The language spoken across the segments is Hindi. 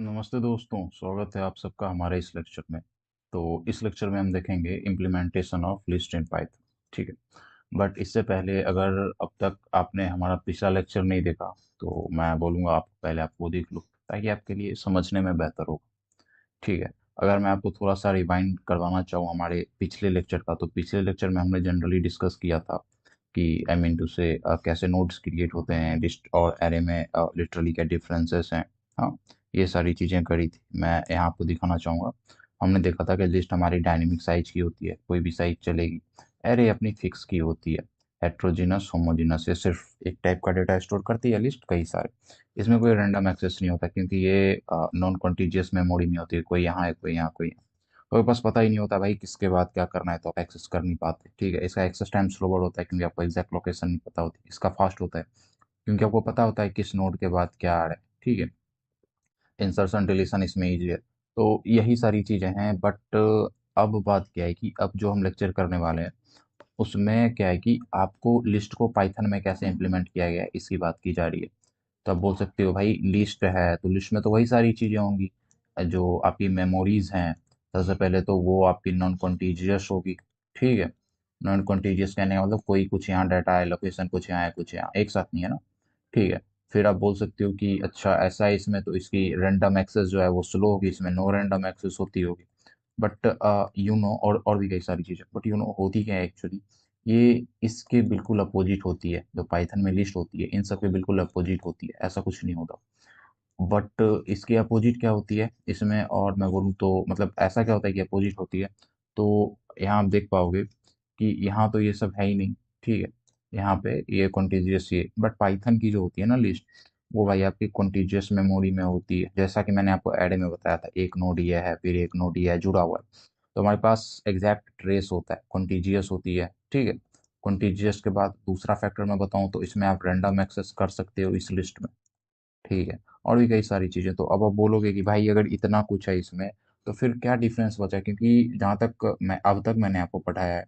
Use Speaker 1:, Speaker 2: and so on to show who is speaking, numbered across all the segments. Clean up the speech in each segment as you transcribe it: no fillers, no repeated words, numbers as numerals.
Speaker 1: नमस्ते दोस्तों, स्वागत है आप सबका हमारे इस लेक्चर में। तो इस लेक्चर में हम देखेंगे implementation of list in Python. ठीक है। बट इससे पहले अगर अब तक आपने हमारा पिछला लेक्चर नहीं देखा तो मैं बोलूँगा आप पहले आप वो देख लो ताकि आपके लिए समझने में बेहतर हो। ठीक है। अगर मैं आपको थोड़ा सा रिवाइंड करवाना चाहूँ हमारे पिछले लेक्चर का, तो पिछले लेक्चर में हमने जनरली डिस्कस किया था कि आई मीन टू से कैसे नोड्स क्रिएट होते हैं लिस्ट और एरे में, लिटरली क्या डिफरेंसेस हैं। हाँ, ये सारी चीज़ें करी थी। मैं यहाँ आपको दिखाना चाहूँगा। हमने देखा था कि लिस्ट हमारी डायनेमिक साइज की होती है, कोई भी साइज चलेगी। एरे अपनी फिक्स की होती है। हेट्रोजीनस होमोजीनस, ये सिर्फ एक टाइप का डेटा स्टोर करती है, लिस्ट कई सारे। इसमें कोई रैंडम एक्सेस नहीं होता क्योंकि ये नॉन कॉन्टिजियस मेमोरी में होती है। कोई यहाँ है, कोई यहाँ, कोई यहाँ। तो बस पता ही नहीं होता भाई किसके बाद क्या करना है, तो आप एक्सेस कर नहीं पाते। ठीक है। इसका एक्सेस टाइम स्लोवर होता है क्योंकि आपको एग्जैक्ट लोकेशन नहीं पता होती। इसका फास्ट होता है क्योंकि आपको पता होता है किस नोड के बाद क्या आ रहा है। ठीक है। इंसर्शन डिलीशन इसमें ईजी है। तो यही सारी चीज़ें हैं। बट अब बात क्या है कि अब जो हम लेक्चर करने वाले हैं उसमें क्या है कि आपको लिस्ट को पाइथन में कैसे इम्प्लीमेंट किया गया है इसकी बात की जा रही है। तो आप बोल सकते हो भाई लिस्ट है तो लिस्ट में तो वही सारी चीज़ें होंगी जो आपकी मेमोरीज हैं। सबसे पहले तो वो आपकी नॉन कॉन्टीजियस होगी। ठीक है। नॉन कॉन्टीजियस कहने का मतलब कोई कुछ यहाँ डाटा है, लोकेशन कुछ यहाँ है, कुछ यहाँ, एक साथ नहीं है ना। ठीक है। फिर आप बोल सकते हो कि अच्छा ऐसा है इसमें, तो इसकी रैंडम एक्सेस जो है वो स्लो होगी, इसमें नो रैंडम एक्सेस होती होगी। बट यू नो, और भी कई सारी चीज़ें। बट यू नो होती क्या है एक्चुअली, ये इसके बिल्कुल अपोजिट होती है। जो पाइथन में लिस्ट होती है इन सब के बिल्कुल अपोजिट होती है, ऐसा कुछ नहीं होता। बट इसके अपोजिट क्या होती है इसमें, और मैं बोलूँ तो मतलब ऐसा क्या होता है कि अपोजिट होती है। तो यहाँ आप देख पाओगे कि यहाँ तो ये सब है ही नहीं। ठीक है। यहाँ पे ये कॉन्टिजियस, ये बट पाइथन की जो होती है ना लिस्ट, वो भाई आपकी कॉन्टिजियस मेमोरी में होती है। जैसा कि मैंने आपको एडे में बताया था, एक नोड ये है, फिर एक नोड ये है जुड़ा हुआ है। तो हमारे पास एग्जैक्ट ट्रेस होता है, कॉन्टिजियस होती है। ठीक है। कॉन्टिजियस के बाद दूसरा फैक्टर मैं बताऊँ तो इसमें आप रैंडम एक्सेस कर सकते हो इस लिस्ट में। ठीक है। और भी कई सारी चीज़ें। तो अब आप बोलोगे कि भाई अगर इतना कुछ है इसमें तो फिर क्या डिफरेंस बचा, क्योंकि जहाँ तक मैं अब तक मैंने आपको पढ़ाया है,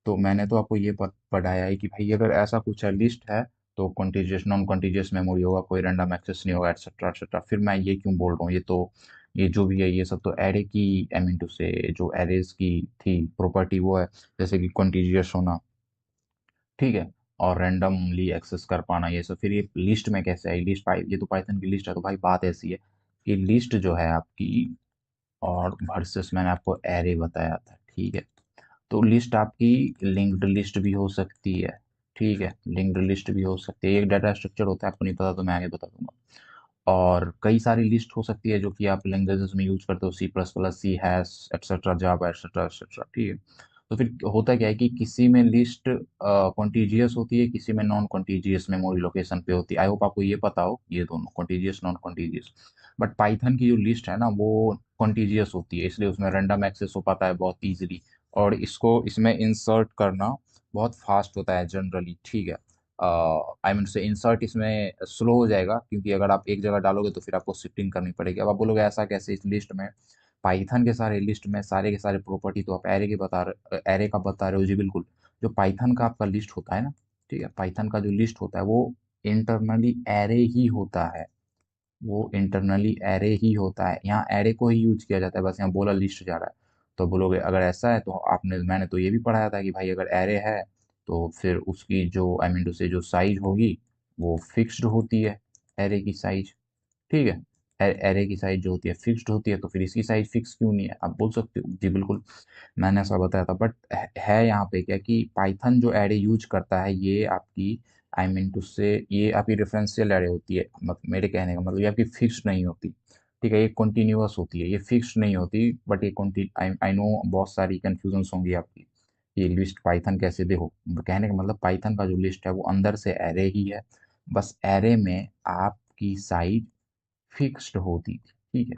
Speaker 1: तो मैंने तो आपको ये पढ़ाया है कि भाई अगर ऐसा कुछ है, लिस्ट है, तो कॉन्टिजियस नॉन कॉन्टिजियस मेमोरी होगा, कोई रैंडम एक्सेस नहीं होगा, एक्सेट्रा एक्सेट्रा। फिर मैं ये क्यों बोल रहा हूँ, ये तो ये जो भी है ये सब तो एरे की, आई मीन टू से जो एरेज की थी प्रॉपर्टी वो है। जैसे कि कॉन्टिजियस होना, ठीक है, और रैंडमली एक्सेस कर पाना, ये सब। फिर ये लिस्ट में कैसे आई, लिस्ट ये तो पाइथन की लिस्ट है। तो भाई बात ऐसी है कि लिस्ट जो है आपकी, और वर्सेस मैंने आपको एरे बताया था। ठीक है। तो लिस्ट आपकी लिंक्ड लिस्ट भी हो सकती है। ठीक है, लिंक्ड लिस्ट भी हो सकती है। एक डाटा स्ट्रक्चर होता है, आपको नहीं पता तो मैं आगे बता दूंगा। और कई सारी लिस्ट हो सकती है जो कि आप लैंग्वेजेस में यूज करते हो, C plus plus, C hash, etcetera, Java, etcetera etcetera. ठीक है। तो फिर होता क्या है कि किसी में लिस्ट कॉन्टिजियस होती है, किसी में नॉन कॉन्टिजियस मेमोरी लोकेशन पे होती है। आई होप आपको ये पता हो, ये दोनों contiguous non contiguous. But Python की जो लिस्ट है ना वो कॉन्टिजियस होती है, इसलिए उसमें रैंडम एक्सेस हो पाता है बहुत ईजिली। और इसको इसमें इंसर्ट करना बहुत फास्ट होता है जनरली। ठीक है। आई मीन से इंसर्ट इसमें स्लो हो जाएगा क्योंकि अगर आप एक जगह डालोगे तो फिर आपको शिफ्टिंग करनी पड़ेगी। अब आप बोलोगे ऐसा कैसे, इस लिस्ट में, पाइथन के सारे लिस्ट में सारे के सारे प्रॉपर्टी तो आप एरे का बता रहे हो। जी बिल्कुल। जो पाइथन का आपका लिस्ट होता है ना, ठीक है, पाइथन का जो लिस्ट होता है वो इंटरनली एरे ही होता है। वो इंटरनली एरे ही होता है, यहाँ एरे को ही यूज किया जाता है, बस यहाँ बोला लिस्ट जा रहा है। तो बोलोगे अगर ऐसा है तो आपने, मैंने तो ये भी पढ़ाया था कि भाई अगर एरे है तो फिर उसकी जो आई मीन टू से जो साइज होगी वो फिक्स्ड होती है, एरे की साइज। ठीक है। एरे की साइज जो होती है फिक्स्ड होती है, तो फिर इसकी साइज फिक्स क्यों नहीं है, आप बोल सकते हो। जी बिल्कुल, मैंने ऐसा बताया था। बट है यहाँ पे क्या कि पाइथन जो एरे यूज करता है ये आपकी, आई मीन टू से ये आपकी रेफरेंशियल एरे होती है। मतलब मेरे कहने का मतलब ये आपकी फिक्स्ड नहीं होती। ठीक है। ये कंटिन्यूअस होती है, ये फिक्स्ड नहीं होती। बट ये आई आई नो बहुत सारी कन्फ्यूजन होंगी आपकी, ये लिस्ट पाइथन कैसे। देखो, कहने का मतलब पाइथन का जो लिस्ट है वो अंदर से एरे ही है, बस एरे में आपकी साइज फिक्स्ड होती थी। ठीक है।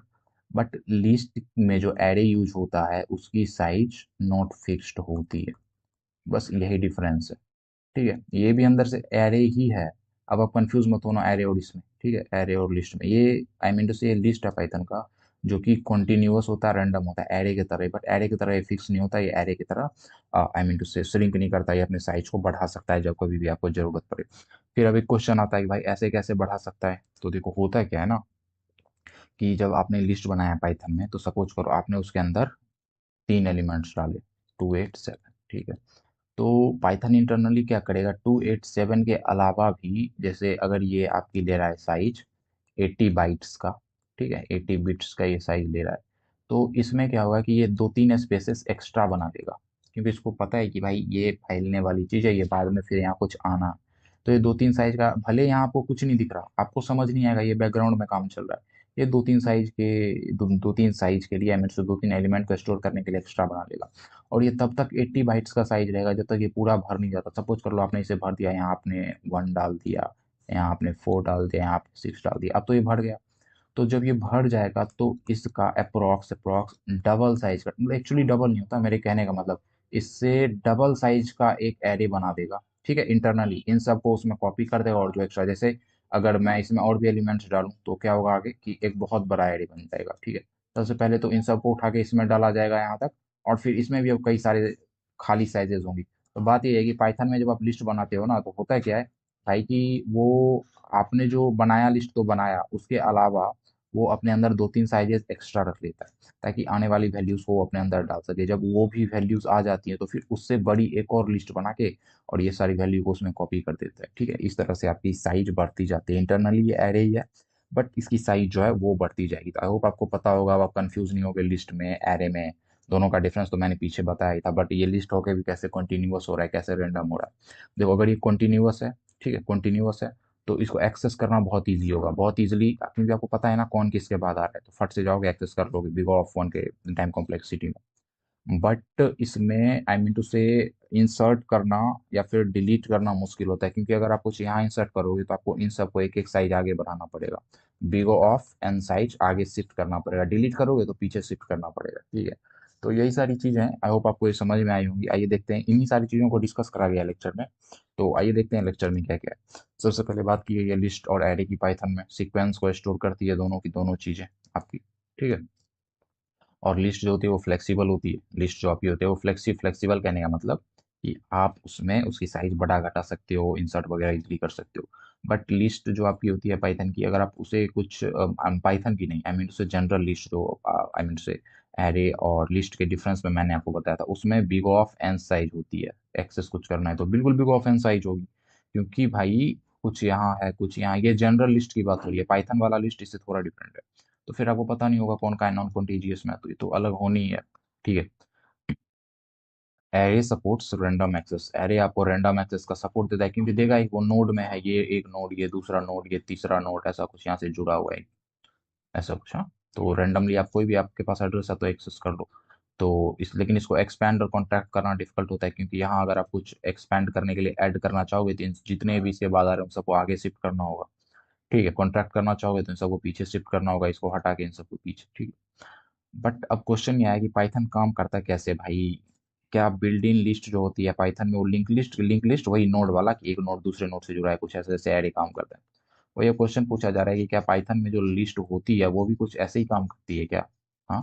Speaker 1: बट लिस्ट में जो एरे यूज होता है उसकी साइज नॉट फिक्स्ड होती है, बस यही डिफरेंस है। ठीक है। ये भी अंदर से एरे ही है। अब आप कंफ्यूज मत होना एरे और इसमें। ठीक है, एरे और लिस्ट में, ये आई मीन टू से ये लिस्ट है पाइथन का जो कि कॉन्टिन्यूअस होता है, रैंडम होता है एरे की तरह। बट एरे की तरह ये फिक्स नहीं होता, ये एरे की तरह आई मीन टू से श्रिंक नहीं करता, ये अपने साइज को बढ़ा सकता है जब कभी भी आपको जरूरत पड़े। फिर अभी क्वेश्चन आता है कि भाई ऐसे कैसे बढ़ा सकता है। तो देखो होता क्या है ना कि जब आपने लिस्ट बनाया पाइथन में, तो सपोज करो आपने उसके अंदर 3 एलिमेंट्स डाले, 287, ठीक है। तो पाइथन इंटरनली क्या करेगा, 287 के अलावा भी, जैसे अगर ये आपकी ले रहा है साइज 80 बाइट्स का, ठीक है, 80 बिट्स का ये साइज ले रहा है, तो इसमें क्या होगा कि ये 2-3 स्पेसेस एक्स्ट्रा बना देगा, क्योंकि इसको पता है कि भाई ये फैलने वाली चीज़ है, ये बाद में फिर यहाँ कुछ आना। तो ये 2-3 साइज का, भले यहाँ आपको कुछ नहीं दिख रहा, आपको समझ नहीं आएगा, ये बैकग्राउंड में काम चल रहा है, ये 2-3 साइज के, 2-3 साइज के लिए, एम से 2-3 एलिमेंट को स्टोर करने के लिए एक्स्ट्रा बना लेगा। और ये तब तक 80 बाइट्स का साइज रहेगा जब तक ये पूरा भर नहीं जाता। सपोज कर लो आपने इसे भर दिया, यहाँ आपने 1 डाल दिया, यहाँ आपने 4 डाल दिया, यहाँ आपने 6 डाल दिया, अब तो ये भर गया। तो जब ये भर जाएगा तो इसका अप्रोक्स अप्रोक्स डबल साइज का, मतलब एक्चुअली डबल नहीं होता, मेरे कहने का मतलब इससे डबल साइज का एक एरे बना देगा, ठीक है, इंटरनली इन सबको उसमें कॉपी कर देगा। और जो एक्स्ट्रा, जैसे अगर मैं इसमें और भी एलिमेंट्स डालूं तो क्या होगा आगे कि एक बहुत बड़ा एरे बन जाएगा, ठीक है। सबसे पहले तो इन सबको उठा के इसमें डाला जाएगा यहाँ तक, और फिर इसमें भी अब कई सारे खाली साइजेस होंगी। तो बात ये है कि पाइथन में जब आप लिस्ट बनाते हो ना, तो होता है क्या है भाई कि वो आपने जो बनाया लिस्ट तो बनाया, उसके अलावा वो अपने अंदर 2-3 साइजेस एक्स्ट्रा रख लेता है, ताकि आने वाली वैल्यूज को वो अपने अंदर डाल सके। जब वो भी वैल्यूज आ जाती है तो फिर उससे बड़ी एक और लिस्ट बना के और ये सारी वैल्यू को उसमें कॉपी कर देता है, ठीक है। इस तरह से आपकी साइज बढ़ती जाती है। इंटरनली ये एरे ही है, बट इसकी साइज जो है वो बढ़ती जाएगी। तो आई होप आपको पता होगा, अब आप कंफ्यूज नहीं होगे लिस्ट में एरे में, दोनों का डिफरेंस तो मैंने पीछे बताया ही था। बट ये लिस्ट होके भी कैसे कंटिन्यूअस हो रहा है, कैसे रेंडम हो रहा है, देखो अगर ये कंटिन्यूअस है, ठीक है, कंटिन्यूअस है, तो इसको एक्सेस करना बहुत ईजी होगा, बहुत ईजिली, क्योंकि आपको पता है ना कौन किसके बाद आ रहा है, तो फट से जाओगे एक्सेस कर लोगे बिकॉज ऑफ वन के टाइम कॉम्प्लेक्सिटी में। बट इसमें आई मीन टू से इंसर्ट करना या फिर डिलीट करना मुश्किल होता है, क्योंकि अगर आप कुछ यहाँ इंसर्ट करोगे तो आपको इन सबको एक एक साइज आगे बढ़ाना पड़ेगा, बिगो ऑफ एन साइज आगे शिफ्ट करना पड़ेगा, डिलीट करोगे तो पीछे शिफ्ट करना पड़ेगा, ठीक है। तो यही सारी चीज़ें हैं, आई होप आपको ये समझ में आई होंगी। आइए देखते हैं, इन्हीं सारी चीज़ों को डिस्कस करा गया लेक्चर में, तो आइए देखते हैं लेक्चर में क्या क्या है। सबसे पहले बात की गई है लिस्ट और एरे की। पाइथन में सीक्वेंस को स्टोर करती है दोनों की दोनों चीज़ें आपकी, ठीक है। और लिस्ट जो होती है वो फ्लेक्सिबल होती है। लिस्ट जो आपकी होती है वो फ्लेक्सिबल कहने का मतलब कि आप उसमें उसकी साइज बढ़ा घटा सकते हो, इंसर्ट वगैरह इजीली कर सकते हो। बट लिस्ट जो आपकी होती है पाइथन की, अगर आप उसे कुछ पाइथन की नहीं, आई मीन उसे जनरल लिस्ट जो, आई मीन से एरे और लिस्ट के डिफरेंस में मैंने आपको बताया था, उसमें बिग ऑफ एन साइज होती है। एक्सेस कुछ करना है तो बिल्कुल बिग ऑफ एन साइज होगी, क्योंकि भाई कुछ यहाँ है कुछ यहाँ, ये जनरल लिस्ट की बात हो रही है, पाइथन वाला लिस्ट इससे थोड़ा डिफरेंट है। तो फिर आपको पता नहीं होगा कौन का है नॉन कॉन्टीजियस में, तो ये तो अलग होनी ही है, ठीक है। Array supports random access, array आपको रैंडम एक्सेस का सपोर्ट देता है, क्योंकि देगा एक वो नोड में है, ये एक नोड, ये दूसरा नोड, ये तीसरा नोड, ऐसा कुछ यहाँ से जुड़ा हुआ है, ऐसा कुछ, हाँ। तो रैंडमली आप कोई भी, आपके पास एड्रेस है तो एक्सेस कर लो। तो इस, लेकिन इसको एक्सपैंड और कॉन्ट्रैक्ट करना डिफिकल्ट होता है, क्योंकि यहाँ अगर आप कुछ एक्सपैंड करने के लिए ऐड करना चाहोगे तो जितने भी इसके बाद आ रहे हैं उन सबको आगे शिफ्ट करना होगा, ठीक है। कॉन्ट्रैक्ट करना चाहोगे तो इन सबको पीछे शिफ्ट करना होगा, इसको हटा के इन सबको पीछे, ठीक है। बट अब क्वेश्चन ये आया कि पाइथन काम करता कैसे भाई। क्या बिल्ड इन लिस्ट जो होती है पाइथन में, वो लिंक लिस्ट वही नोड वाला कि एक नोड दूसरे नोड से जुड़ा है, कुछ ऐसे जैसे एरे काम करता है। वो ये क्वेश्चन पूछा जा रहा है कि क्या पाइथन में जो लिस्ट होती है वो भी कुछ ऐसे ही काम करती है क्या। हाँ,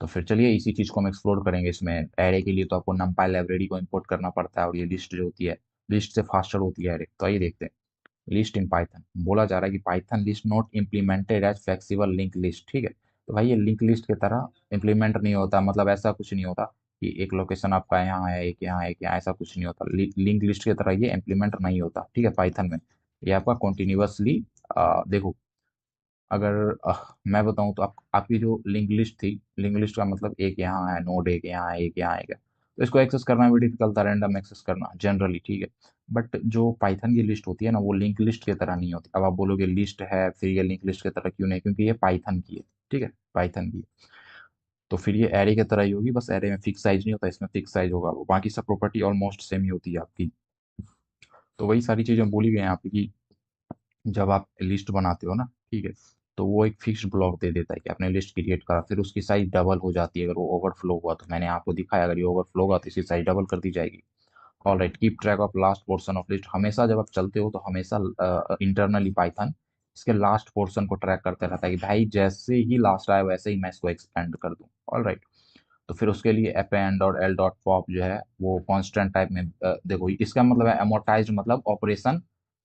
Speaker 1: तो फिर चलिए इसी चीज को हम एक्सप्लोर करेंगे। इसमें एरे के लिए तो आपको numpy लाइब्रेरी को इंपोर्ट करना पड़ता है, और ये लिस्ट जो होती है, लिस्ट से फास्टर होती है एरे। तो आइए देखते हैं। लिस्ट इन पाइथन, बोला जा रहा है कि Python list not implemented as flexible link list, ठीक है। तो भाई ये लिंक लिस्ट की तरह इम्प्लीमेंट नहीं होता, मतलब ऐसा कुछ नहीं होता कि एक लोकेशन आपका यहाँ है, एक यहाँ है, एक यहाँ, ऐसा कुछ नहीं होता। लिंक लिस्ट की तरह ये इम्प्लीमेंट नहीं होता, ठीक है, पाइथन में। ये आपका कॉन्टिन्यूसली, देखो, अगर मैं बताऊं तो आपकी जो लिंक लिस्ट थी, लिंक लिस्ट का मतलब एक यहाँ है नोड, एक यहाँ है, एक यहाँ है, तो इसको एक्सेस करना भी डिफिकल्ट था, रैंडम एक्सेस करना जनरली, ठीक है। बट जो पाइथन की लिस्ट होती है ना, वो लिंक लिस्ट की तरह नहीं होती। अब आप बोलोगे लिस्ट है फिर ये लिंक लिस्ट की तरह क्यों नहीं, क्योंकि ये पाइथन की है, ठीक है, पाइथन की है। तो फिर ये एरे की तरह ही होगी, बस एरे में फिक्स साइज नहीं होता, इसमें फिक्स साइज होगा। वो बाकी सब प्रॉपर्टी ऑलमोस्ट सेम ही होती है आपकी। तो वही सारी चीजें बोली गई हैं यहाँ पे कि जब आप लिस्ट बनाते हो ना, ठीक है, तो वो एक फिक्स्ड ब्लॉक दे देता है कि आपने लिस्ट क्रिएट करा, फिर उसकी साइज डबल हो जाती है अगर वो ओवरफ्लो हुआ, तो मैंने आपको दिखाया अगर ये ओवरफ्लो हुआ तो इसकी साइज डबल कर दी जाएगी। All right, keep track of last portion of list, हमेशा जब आप चलते हो तो हमेशा इंटरनली पाइथन इसके लास्ट पोर्शन को ट्रैक करते रहता है कि भाई जैसे ही लास्ट आया वैसे ही मैं इसको एक्सपेंड कर दूं। ऑल राइट, तो फिर उसके लिए अपेंड और एल डॉट पॉप जो है वो कांस्टेंट टाइप में, देखो इसका मतलब है अमोर्टाइज, मतलब ऑपरेशन,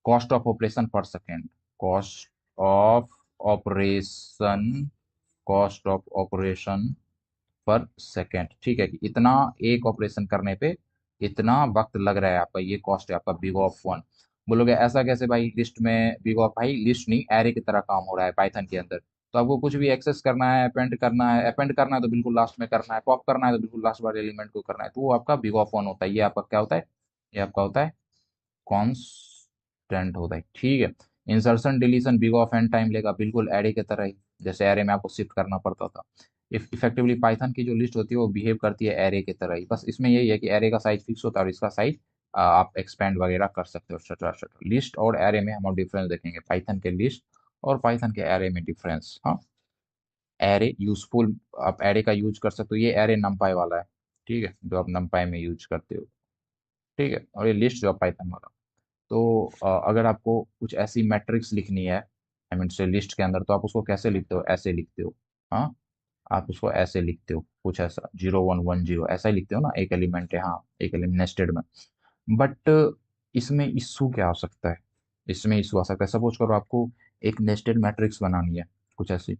Speaker 1: कॉस्ट ऑफ ऑपरेशन पर second, cost of operation cost of operation पर सेकेंड, ठीक है, कि इतना एक ऑपरेशन करने पे इतना वक्त लग रहा है आपका, ये कॉस्ट है आपका बिग ऑफ वन। बोलोगे ऐसा कैसे भाई, लिस्ट में बिग ऑफ, भाई लिस्ट नहीं एरे की तरह काम हो रहा है पाइथन के अंदर। तो आपको कुछ भी एक्सेस करना है, अपेंड करना है, अपेंड करना है तो बिल्कुल लास्ट में करना है, पॉप करना है तो बिल्कुल लास्ट वाले एलिमेंट को करना है, तो वो आपका बिग ऑफ वन होता है। ये आपका क्या होता है, ये आपका होता है कांस्टेंट होता है, ठीक है। Insertion deletion big of N time लेगा, बिल्कुल एरे की तरह ही, जैसे एरे में आपको शिफ्ट करना पड़ता था। इफ इफेक्टिवली पाइथन की जो लिस्ट होती है वो बिहेव करती है एरे की तरह ही, बस इसमें यही है कि एरे का साइज फिक्स होता है और इसका साइज आप एक्सपेंड वगैरह कर सकते हो, एक्सेट्रा एक्सेट्रा। लिस्ट और एरे में हम डिफरेंस देखेंगे, पाइथन के लिस्ट और पाइथन के एरे में डिफरेंस। हाँ, एरे यूजफुल, आप एरे का यूज कर सकते हो, ये एरे नमपाई वाला है, ठीक है, जो आप नमपाई में यूज करते हो, ठीक है। और ये लिस्ट जो पाइथन वाला। तो अगर आपको कुछ ऐसी मैट्रिक्स लिखनी है, आई मीन से लिस्ट के अंदर, तो आप उसको कैसे लिखते हो, ऐसे लिखते हो। हाँ, आप उसको ऐसे लिखते हो, कुछ ऐसा 0 1 1 0 ऐसा ही लिखते हो ना, एक एलिमेंट है, हाँ एक एलिमेंट नेस्टेड में। बट इसमें इशू क्या हो सकता है, इसमें इशू आ सकता है, सपोज करो आपको एक नेस्टेड मैट्रिक्स बनानी है, कुछ ऐसी,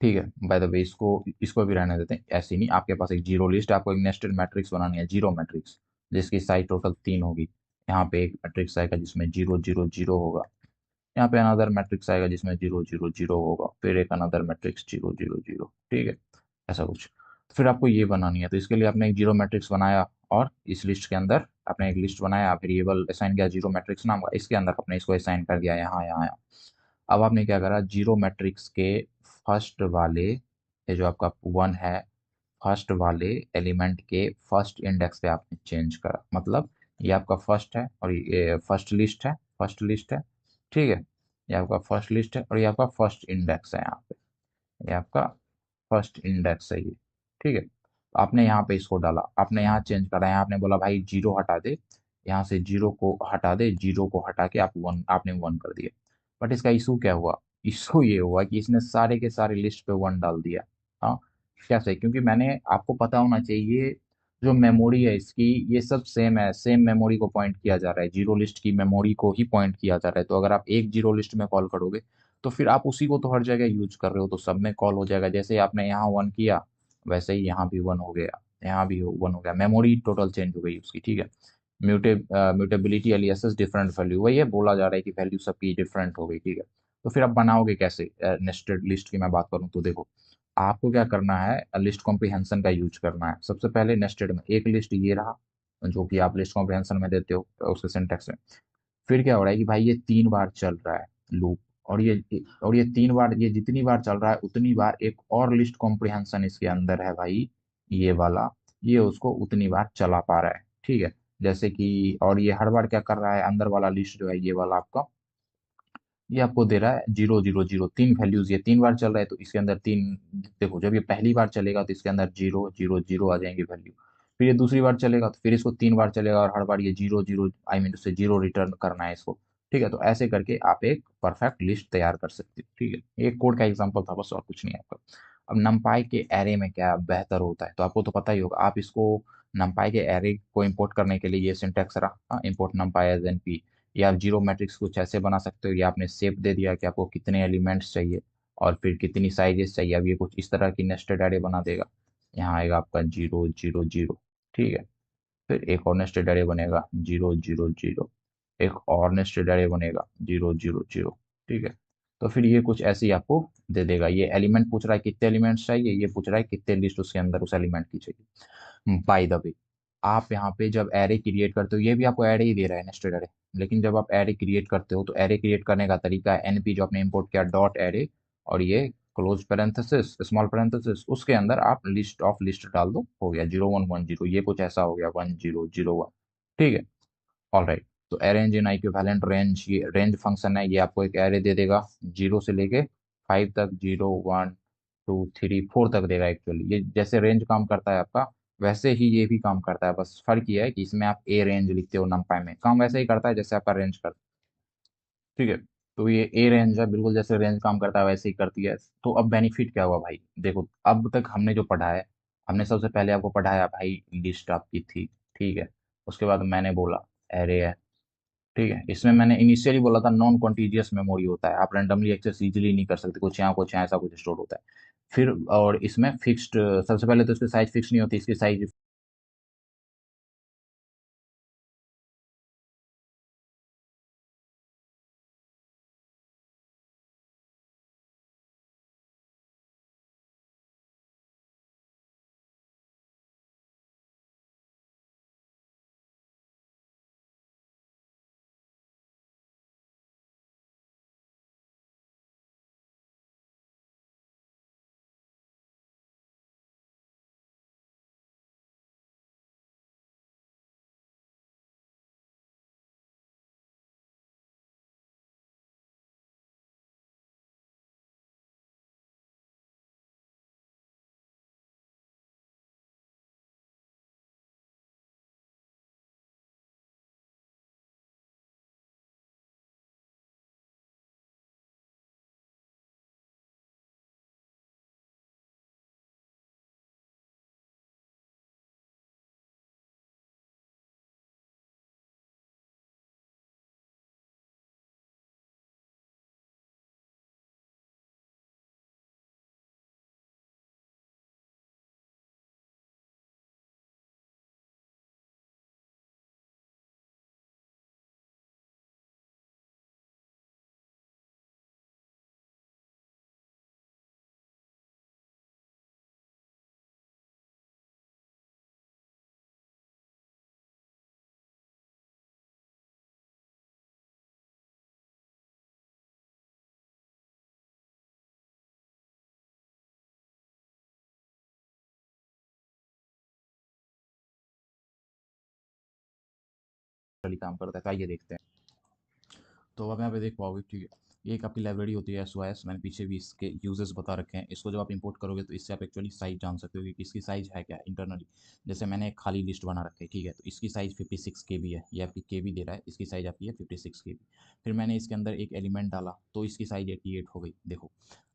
Speaker 1: ठीक है। बाय द वे इसको इसको भी रहने देते हैं, ऐसी नहीं, आपके पास एक जीरो लिस्ट है, आपको एक नेस्टेड मैट्रिक्स बनानी है, जीरो मैट्रिक्स, जिसकी साइज टोटल 3 होगी। यहाँ पे एक मैट्रिक्स आएगा जिसमें 0 0 0 होगा, यहाँ पे अनदर मैट्रिक्स आएगा जिसमें 0 0 0 होगा, फिर एक अनदर मैट्रिक्स 0 0 0, ठीक है, ऐसा कुछ। तो फिर आपको ये बनानी है, तो इसके लिए आपने एक जीरो मैट्रिक्स बनाया, और इस लिस्ट के अंदर आपने एक लिस्ट बनाया, वेरिएबल असाइन किया जीरो मैट्रिक्स नाम का, इसके अंदर आपने इसको असाइन कर दिया यहाँ यहाँ यहाँ। अब आपने क्या करा, जीरो मैट्रिक्स के फर्स्ट वाले, ये जो आपका वन है, फर्स्ट वाले एलिमेंट के फर्स्ट इंडेक्स पे आपने चेंज करा, मतलब ये आपका फर्स्ट है और ये फर्स्ट लिस्ट है, फर्स्ट लिस्ट है, ठीक है। ये आपका फर्स्ट लिस्ट है और ये आपका फर्स्ट इंडेक्स है, यहाँ पे ये आपका फर्स्ट इंडेक्स है ये, ठीक है। आपने यहाँ पे इसको डाला, आपने यहाँ चेंज करा, यहाँ आपने बोला भाई जीरो हटा दे, यहाँ से जीरो को हटा दे, जीरो को हटा के आप वन, आपने वन कर दिया। बट इसका इशू क्या हुआ, इशू ये हुआ कि इसने सारे के सारे लिस्ट पे वन डाल दिया। हाँ, कैसे, क्योंकि मैंने, आपको पता होना चाहिए जो मेमोरी है इसकी, ये सब सेम है, सेम मेमोरी को पॉइंट किया जा रहा है, जीरो लिस्ट की मेमोरी को ही पॉइंट किया जा रहा है। तो अगर आप एक जीरो लिस्ट में कॉल करोगे तो फिर आप उसी को तो हर जगह यूज कर रहे हो, तो सब में कॉल हो जाएगा। जैसे ही आपने यहाँ वन किया, वैसे ही यहाँ भी वन हो गया, यहाँ भी वन हो गया, मेमोरी टोटल चेंज हो गई उसकी, ठीक है। म्यूटेबिलिटी एलियासेस डिफरेंट वैल्यू, वही है, बोला जा रहा है कि वैल्यू सबकी डिफरेंट हो गई, ठीक है। तो फिर आप बनाओगे कैसे, नेस्टेड लिस्ट की मैं बात करूँ तो देखो, आपको क्या करना है, लिस्ट कॉम्प्रिहेंशन का यूज करना है। सबसे पहले नेस्टेड में एक लिस्ट ये रहा, जो कि आप लिस्ट कॉम्प्रिहेंशन में देते हो उसके सिंटेक्स में। फिर क्या हो रहा है कि भाई ये 3 बार चल रहा है लूप, और ये 3 बार, ये जितनी बार चल रहा है उतनी बार एक और लिस्ट कॉम्प्रिहेंशन इसके अंदर है भाई, ये वाला, ये उसको उतनी बार चला पा रहा है, ठीक है। जैसे कि, और ये हर बार क्या कर रहा है, अंदर वाला लिस्ट जो है ये वाला आपका, ये आपको दे रहा है 0 0 0, तीन वैल्यूज, ये 3 बार चल रहा है तो इसके अंदर तीन, देखो जब ये पहली बार चलेगा तो इसके अंदर 0 0 0 आ जाएंगे वैल्यू। फिर ये दूसरी बार चलेगा तो फिर इसको 3 बार चलेगा और हर बार ये 0 0, आई मीन उससे जीरो रिटर्न करना है इसको, ठीक है। तो ऐसे करके आप एक परफेक्ट लिस्ट तैयार कर सकते हो, ठीक है। एक कोड का एग्जाम्पल था बस, और कुछ नहीं है आपका। अब नमपाई के एरे में क्या बेहतर होता है, तो आपको तो पता ही होगा, आप इसको नमपाई के एरे को इंपोर्ट करने के लिए ये सिंटेक्स रहा, इंपोर्ट नमपाई एज एनपी, या आप जीरो मैट्रिक्स कुछ ऐसे बना सकते हो, या आपने शेप दे दिया कि आपको कितने एलिमेंट्स चाहिए और फिर कितनी साइजेस चाहिए, अब ये कुछ इस तरह की नेस्टेड एरे बना देगा। यहाँ आएगा आपका 0 0 0, ठीक है। फिर एक और नेस्टेड एरे बनेगा 0 0 0, एक और नेस्टेड एरे बनेगा 0 0 0, ठीक है। तो फिर ये कुछ ऐसे ही आपको दे देगा, ये एलिमेंट पूछ रहा है कितने एलिमेंट्स चाहिए, ये पूछ रहा है कितने लिस्ट उसके अंदर उस एलिमेंट की चाहिए। बाय द वे, आप यहाँ पे जब एरे क्रिएट करते हो, ये भी आपको एरे ही दे रहा है, नेस्टेड एरे, लेकिन जब आप एरे क्रिएट करते हो तो एरे क्रिएट करने का तरीका है एनपी, जो आपने इंपोर्ट किया डॉट एरे, और ये क्लोज पैरेंथेसिस स्मॉल पैरेंथेसिस, उसके अंदर आप लिस्ट ऑफ लिस्ट डाल दो, हो गया 0 1 1 0, ये कुछ ऐसा हो गया 1 0 0 1, ठीक है। ऑल राइट, तो अरेंज इन इक्विवेलेंट रेंज, ये रेंज फंक्शन है, ये आपको एक एरे दे देगा 0 से लेके 5 तक, 0 1 2 3 4 तक देगा। एक्चुअली ये जैसे रेंज काम करता है आपका, वैसे ही ये भी काम करता है, बस फर्क ये है कि इसमें आप ए रेंज लिखते हो, नमपाई में काम वैसे ही करता है जैसे आपका रेंज करता है, ठीक है। तो ये ए रेंज है, बिल्कुल जैसे रेंज काम करता है वैसे ही करती है। तो अब बेनिफिट क्या हुआ भाई, देखो अब तक हमने जो पढ़ा है, हमने सबसे पहले आपको पढ़ाया भाई लिस्ट आपकी थी, ठीक है। उसके बाद मैंने बोला एरे है, ठीक है, इसमें मैंने इनिशियली बोला था नॉन कॉन्टिजियस मेमोरी होता है, आप रैंडमली एक्सेस इजीली नहीं कर सकते, कुछ यहाँ ऐसा कुछ स्टोर होता है। फिर और इसमें फिक्स्ड, सबसे पहले तो इसकी साइज फिक्स नहीं होती, इसकी साइज काम करता है, तो आइए देखते हैं। तो आप यहाँ पे देख पाओगे, ठीक है, ये एक आपकी लाइब्रेरी होती है SOS, मैंने पीछे भी इसके यूजेस बता रखे हैं। इसको जब आप इंपोर्ट करोगे तो इससे आप एक्चुअली साइज जान सकते हो कि इसकी साइज है क्या इंटरनली। जैसे मैंने एक खाली लिस्ट बना रखी है, ठीक है, तो इसकी साइज 56 KB है, ये आपकी KB दे रहा है, इसकी साइज आपकी है 56 KB। फिर मैंने इसके अंदर एक एलिमेंट डाला तो इसकी साइज 88 हो गई, देखो।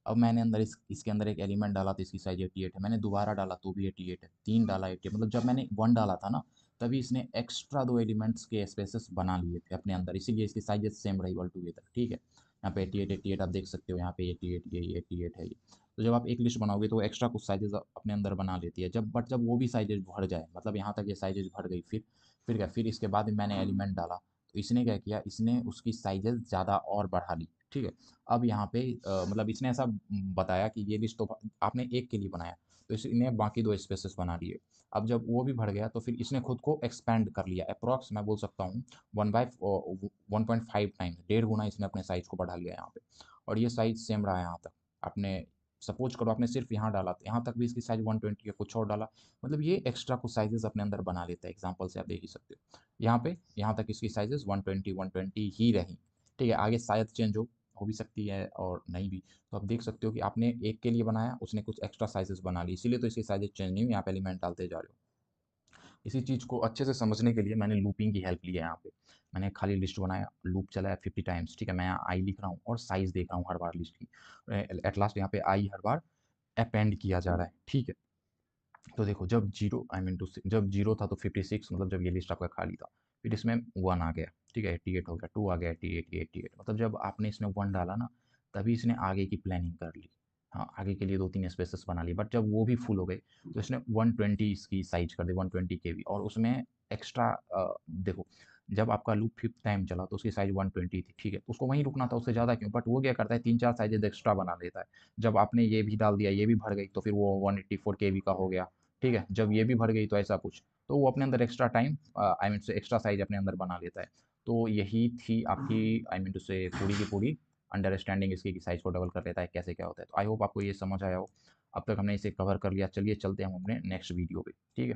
Speaker 1: अब मैंने अंदर इसके अंदर एक एलिमेंट डाला तो इसकी साइज 88 है, मैंने दोबारा डाला तो भी 88 है, तीन डाला 88, मतलब जब मैंने वन डाला था ना, तभी इसने एक्स्ट्रा दो एलिमेंट्स के स्पेसेस बना लिए थे अपने अंदर, इसीलिए इसकी साइजेस सेम रही ऑल टुगेदर, ठीक है। यहाँ पे 88 आप देख सकते हो, यहाँ पे 88 ये 88 है ये। तो जब आप एक लिस्ट बनाओगे तो एक्स्ट्रा कुछ साइजेस अपने अंदर बना लेती है, जब वो भी साइजेस भर जाए, मतलब यहाँ तक ये साइजेस भर गई, फिर क्या, फिर इसके बाद मैंने एलिमेंट डाला तो इसने क्या किया, इसने उसकी साइजेस ज़्यादा और बढ़ा ली, ठीक है। अब यहाँ पे मतलब इसने ऐसा बताया कि ये लिस्ट तो आपने एक के लिए बनाया, तो इसने बाकी दो स्पेसेस बना लिए। अब जब वो भी बढ़ गया तो फिर इसने खुद को एक्सपेंड कर लिया, अप्रॉक्स मैं बोल सकता हूँ 1/1.5 टाइम्स, 1.5 गुना इसने अपने साइज को बढ़ा लिया यहाँ पे। और ये साइज सेम रहा यहाँ तक। आपने सपोज करो आपने सिर्फ यहाँ डाला तो यहाँ तक भी इसकी साइज 120 है, कुछ और डाला, मतलब ये एक्स्ट्रा कुछ साइजेस अपने अंदर बना लेता है, एग्जाम्पल से आप देख ही सकते हो। यहाँ पे यहाँ तक इसकी साइजेस 120 ही रही, ठीक है। आगे शायद चेंज हो भी सकती है और नहीं भी। तो आप देख सकते हो कि आपने एक के लिए बनाया, उसने कुछ एक्स्ट्रा साइजेस बना ली, इसीलिए तो इसकी साइजेस चेंज नहीं हुई, आप एलिमेंट डालते जा रहे हो। इसी चीज़ को अच्छे से समझने के लिए मैंने लूपिंग की हेल्प ली है यहाँ पे। मैंने खाली लिस्ट बनाया, लूप चलाया 50 टाइम्स, ठीक है, मैं यहाँ आई लिख रहा हूँ और साइज़ देख रहा हूँ हर बार लिस्ट की। एट लास्ट यहाँ पे आई हर बार अपेंड किया जा रहा है, ठीक है। तो देखो जब जीरो आई मीन टू जब जीरो था तो 56, मतलब जब ये लिस्ट आपका खाली था, फिर इसमें वन आ गया, ठीक है, 88 हो गया, टू आ गया 88, 88, मतलब जब आपने इसमें वन डाला ना, तभी इसने आगे की प्लानिंग कर ली। हाँ, आगे के लिए दो तीन स्पेसेस बना लिए, बट जब वो भी फुल हो गए तो इसने 120 इसकी साइज कर दी, 120 KB, और उसमें एक्स्ट्रा देखो, जब आपका लूप फिफ्थ टाइम चला तो उसकी साइज 120 थी, ठीक है, तो उसको वहीं रुकना था, उससे ज़्यादा क्यों, बट वो क्या करता है, तीन चार साइजेज एक्स्ट्रा बना लेता है। जब आपने ये भी डाल दिया, ये भी भर गई, तो फिर वो 184 KB का हो गया, ठीक है। जब ये भी भर गई तो ऐसा कुछ, तो वो अपने अंदर एक्स्ट्रा टाइम आई मीन से एक्स्ट्रा साइज अपने अंदर बना लेता है। तो यही थी आपकी आई मीन टू से पूरी की पूरी अंडरस्टैंडिंग इसकी, कि साइज को डबल कर लेता है, कैसे क्या होता है। तो आई होप आपको ये समझ आया हो। अब तक हमने इसे कवर कर लिया, चलिए चलते हैं हम अपने नेक्स्ट वीडियो पे, ठीक है।